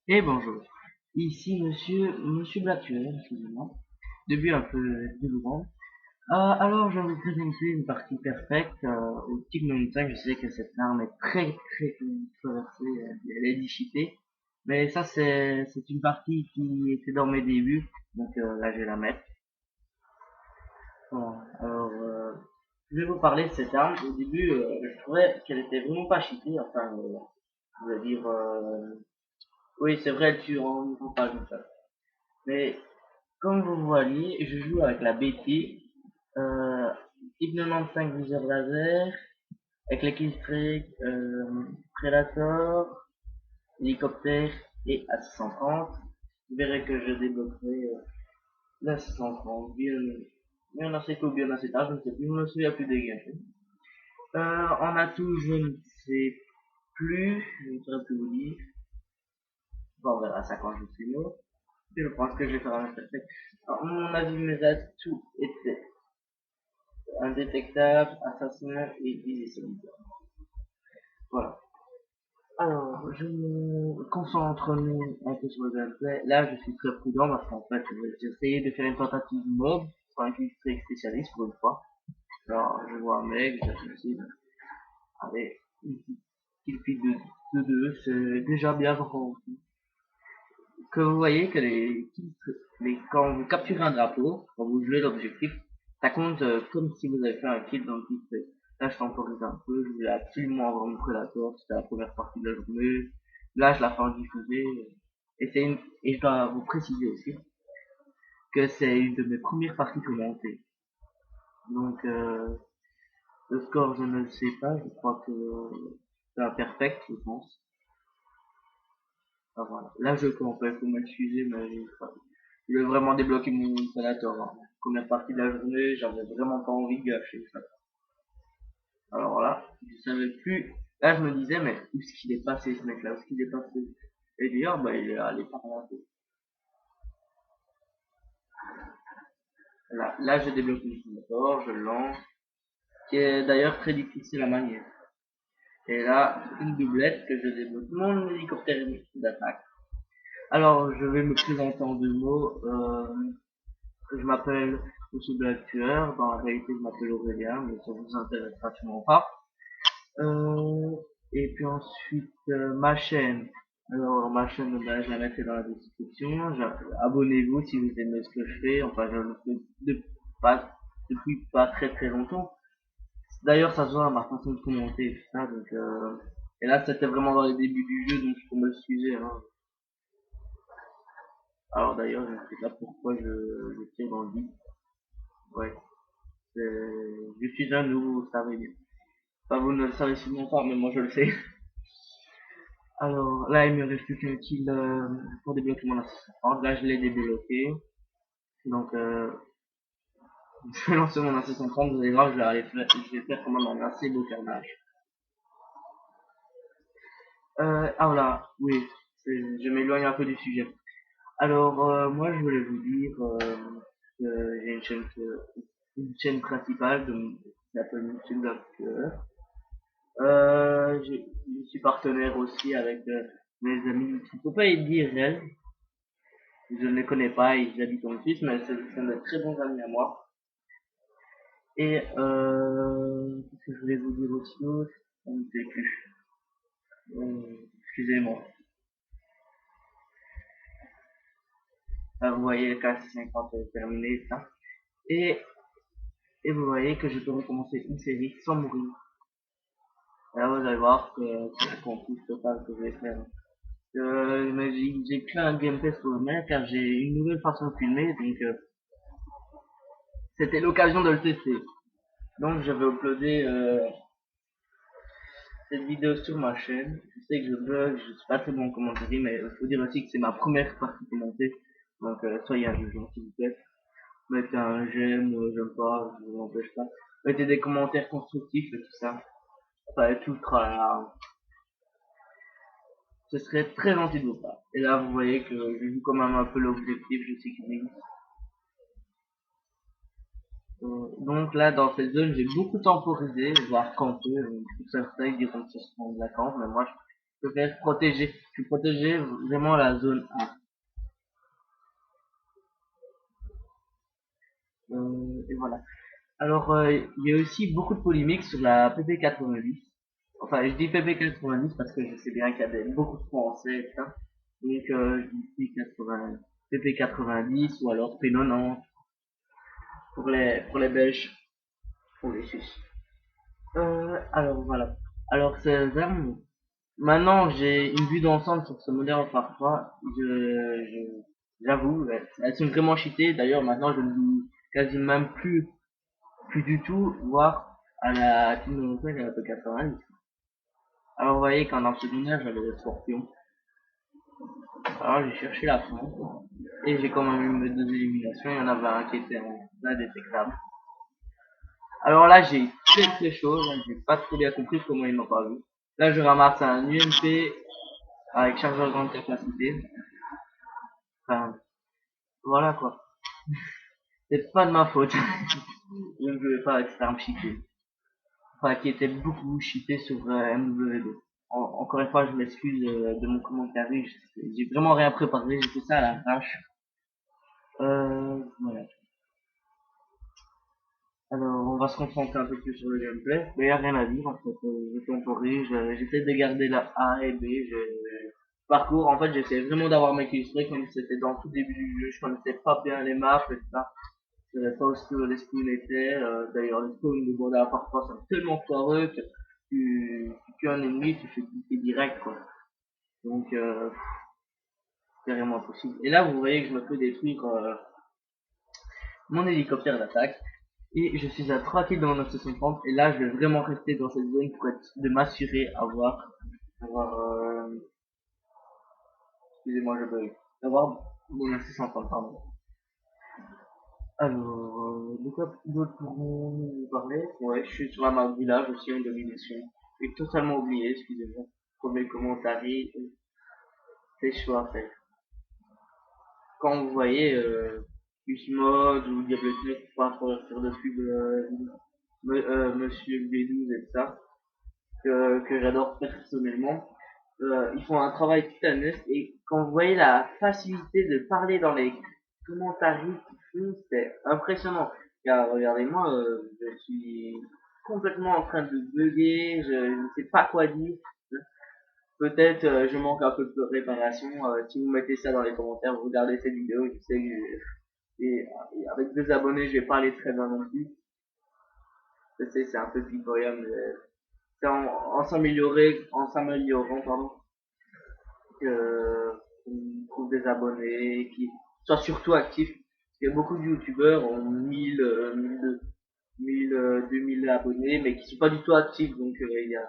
Et bonjour, ici monsieur Blactuel, excusez-moi, début un peu douloureux. Alors je vais vous présenter une partie perfecte au Tigre 95. Je sais que cette arme est très controversée, elle est discutée, mais ça c'est une partie qui était dans mes débuts, donc là je vais la mettre. Bon, alors je vais vous parler de cette arme. Au début, je trouvais qu'elle était vraiment pas cheatée, enfin, je veux dire, oui c'est vrai, elle tue en niveau pas comme ça. Mais comme vous voyez, je joue avec la BT, type 95 viseur laser, avec les killstreak, Predator, hélicoptère et A630. Vous verrez que je débloquerai la 630, bien assez tôt, bien assez tard, je ne sais plus, je ne me souviens plus des gameplays. En atout, je ne sais plus, je ne saurais plus vous dire. Bon, on verra ça quand je suis mort. Je pense que je vais faire un perfect. À mon avis, mes atouts étaient indétectable, assassinat et visée solitaire. Voilà. Alors, je me concentre un peu sur le gameplay. Là, je suis très prudent parce qu'en fait, j'ai essayé de faire une tentative mob sur un killstreak spécialiste pour une fois. Alors, je vois un mec, j'assassine. Allez, une petite kill feed de 2, c'est déjà bien pour que vous voyez que quand vous capturez un drapeau, quand vous jouez l'objectif, ça compte comme si vous avez fait un kill dans le kill. Là, je temporise un peu, je voulais absolument avoir mon prédateur, c'était la première partie de la journée. Là, je la fais en diffusé. Et je dois vous préciser aussi que c'est une de mes premières parties commentées. Donc, le score, je ne le sais pas, je crois que c'est imperfect, je pense. Ah, voilà. Là, je compte, il faut m'excuser, mais je voulais vraiment débloquer mon prédateur. Hein. Première partie de la journée, j'avais vraiment pas envie de gâcher ça. Alors là, je savais plus. Là, je me disais, mais où est-ce qu'il est passé ce mec-là? Où est-ce qu'il est passé? Et d'ailleurs, bah, il est allé par là. Là, je débloque mon prédateur, je le lance, qui est d'ailleurs très difficile à manier. Et là, une doublette que je débloque mon hélicoptère d'attaque. Alors, je vais me présenter en deux mots. Je m'appelle Monsieur Black Tueur. Dans la réalité, je m'appelle Aurélien, mais ça vous intéressera sûrement pas. Euh, et puis ensuite, ma chaîne. Alors, ma chaîne, ben, je la mettrai dans la description. Abonnez-vous si vous aimez ce que je fais. Enfin, je le fais pas, depuis pas très longtemps. D'ailleurs, ça se voit à ma façon de commenter et tout ça. Donc, et là, c'était vraiment dans les débuts du jeu, donc faut m'excuser. Hein. Alors d'ailleurs, je ne sais pas pourquoi je tire dans le vide. Ouais, je suis un nouveau, vous savez bien. Enfin, vous ne le savez sûrement pas, mais moi je le sais. Alors là, il me reste plus qu'un kill pour débloquer mon assistant. Là, je l'ai débloqué. Donc, je vais lancer mon assistant 30. Vous allez voir, je vais faire quand même un assez beau carnage. Ah voilà, oui, je m'éloigne un peu du sujet. Alors, moi, je voulais vous dire que j'ai une chaîne principale qui s'appelle YouTube Docteur. Je suis partenaire aussi avec mes amis. Il ne faut pas y dire elle. Je ne les connais pas, ils habitent en Suisse, mais c'est sont de très bons amis à moi. Et qu'est-ce que je voulais vous dire aussi d'autre? On ne sait plus. Excusez-moi. Là, vous voyez le KC50 est terminé, ça. Et, et vous voyez que je peux recommencer une série sans mourir. Là, vous allez voir que c'est la conquête totale que je vais faire. Mais j'ai créé un gameplay sur le main car j'ai une nouvelle façon de filmer, donc c'était l'occasion de le tester. Donc je vais uploader cette vidéo sur ma chaîne. Je sais que je bug, je suis pas très bon en commentaire, mais il faut dire aussi que c'est ma première partie commentée. Donc soyez indulgents s'il vous plaît. Mettez un j'aime, j'aime pas, je vous empêche pas. Mettez des commentaires constructifs et tout ça. Ça va être ultra. Ce serait très gentil de vous part. Et là vous voyez que je joue quand même un peu l'objectif, je sécurise. Donc là, dans cette zone, j'ai beaucoup temporisé, voire campé. Tout ça, ils diront que ce sera de la camp, mais moi, Je préfère protéger, je protéger vraiment la zone A. Et voilà. Alors, il y a aussi beaucoup de polémiques sur la PP90. Enfin, je dis PP90 parce que je sais bien qu'il y a beaucoup de Français et ça. Donc, je dis 80, PP90 ou alors P90 pour les Belges, pour les Suisses. Alors voilà. Alors, ces armes, maintenant j'ai une vue d'ensemble sur ce modèle parfois. J'avoue, elles sont vraiment cheatées. D'ailleurs, maintenant je ne joue quasiment même plus du tout, voire à la team de mon frère, à la P90. Alors, vous voyez, quand dans le secondaire, j'avais le Scorpion. Alors, j'ai cherché la fin. Et j'ai quand même eu mes deux éliminations. Il y en avait un qui était indétectable. Alors là, j'ai très très chaud. Là, j'ai pas trop bien compris comment il m'a pas vu. Là, je ramasse un UMP avec chargeur grande capacité. Enfin, voilà quoi. C'est pas de ma faute. Je ne jouais pas avec cette arme cheatée. Enfin, qui était beaucoup cheaté sur MW2. Encore une fois, je m'excuse de mon commentaire. J'ai vraiment rien préparé. J'ai fait ça à l'arrache. Voilà. Alors, on va se concentrer un peu plus sur le gameplay. Mais il n'y a rien à dire, en fait. Je temporise, j'essaie de garder la A et B. Parcours, en fait, j'essaie vraiment d'avoir mes illustrés comme c'était dans tout début du jeu. Je connaissais pas bien les maps et tout ça. Je savais pas où les spawns étaient. D'ailleurs, les spawns de Border parfois sont tellement foireux que tu tues un ennemi, tu fais cliquer direct, quoi. Donc, c'est vraiment impossible. Et là, vous voyez que je me fais détruire mon hélicoptère d'attaque. Et je suis à 3 kills dans mon 930 et là je vais vraiment rester dans cette zone pour être, de m'assurer avoir excusez-moi je bug, d'avoir mon 930 pardon. Alors, de quoi d'autre pourrons-nous parler? Ouais, je suis sur la map village aussi en domination. J'ai totalement oublié, excusez-moi. Premier commentaire, c'est chaud à faire. Quand vous voyez Usmod ou Diablo 9 pour pas trop faire de pub Monsieur B12 et tout ça, que j'adore personnellement. Ils font un travail titanesque et quand vous voyez la facilité de parler dans les commentaires qu'ils font, c'est impressionnant. Car regardez-moi, je suis complètement en train de bugger, je ne sais pas quoi dire. Peut-être je manque un peu de préparation. Si vous mettez ça dans les commentaires, vous regardez cette vidéo, je sais que et avec 2 abonnés, je vais pas aller très bien non plus. Je sais, c'est un peu pitoyable. C'est en s'améliorant, pardon, qu'on trouve des abonnés, qui soient surtout actifs. Il y a beaucoup de youtubeurs ont 2000 abonnés, mais qui sont pas du tout actifs. Donc, il y a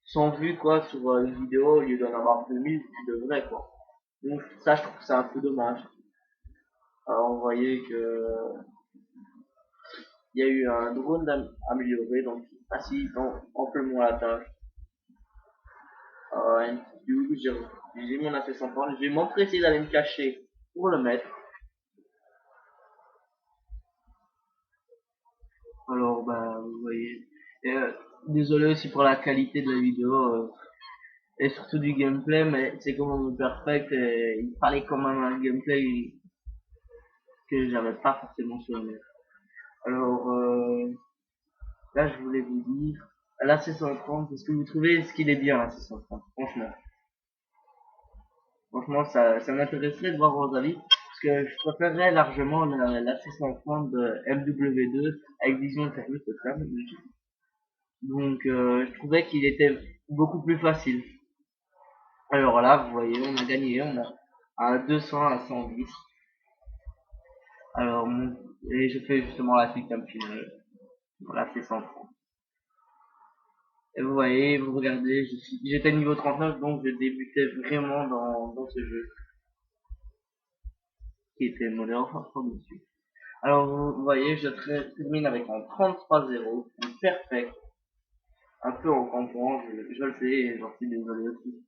100 vues, quoi, sur une vidéo, au lieu d'en avoir 2000, de vrai, quoi. Donc, ça, je trouve que c'est un peu dommage. Alors, vous voyez que, il y a eu un drone amélioré, donc, facilite amplement la tâche. Une petite double, j'ai mon AC 130, je vais m'empresser d'aller me cacher pour le mettre. Alors, bah, vous voyez. Et, désolé aussi pour la qualité de la vidéo et surtout du gameplay, mais c'est quand même perfect. Et il fallait quand même un gameplay que j'avais pas forcément sur le net. Alors, là, je voulais vous dire, la C130, est-ce que vous trouvez ce qu'il est bien la C130? Franchement, ça m'intéresserait de voir vos avis. Parce que je préférerais largement la C130 de MW2 avec vision de service et ça. Donc, je trouvais qu'il était beaucoup plus facile. Alors là, vous voyez, on a gagné, on a à 200 à 110. Alors, et je fais justement la cinquième finale. Voilà, c'est 130. Et vous voyez, vous regardez, j'étais niveau 39, donc je débutais vraiment dans ce jeu, qui était moderne, enfin, dessus. Alors, vous voyez, je termine avec un 33-0, un perfect, un peu en campant, je le sais, et j'en suis désolé aussi.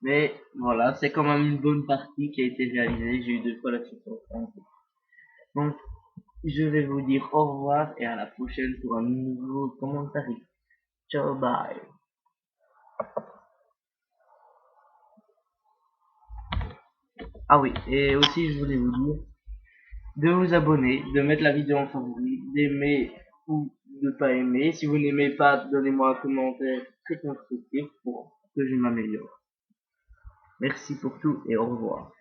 Mais voilà, c'est quand même une bonne partie qui a été réalisée, j'ai eu 2 fois la suite. Donc, je vais vous dire au revoir et à la prochaine pour un nouveau commentaire. Ciao, bye. Ah oui, et aussi je voulais vous dire de vous abonner, de mettre la vidéo en favori, d'aimer ou de pas aimer. Si vous n'aimez pas, donnez-moi un commentaire très constructif pour que je m'améliore. Merci pour tout et au revoir.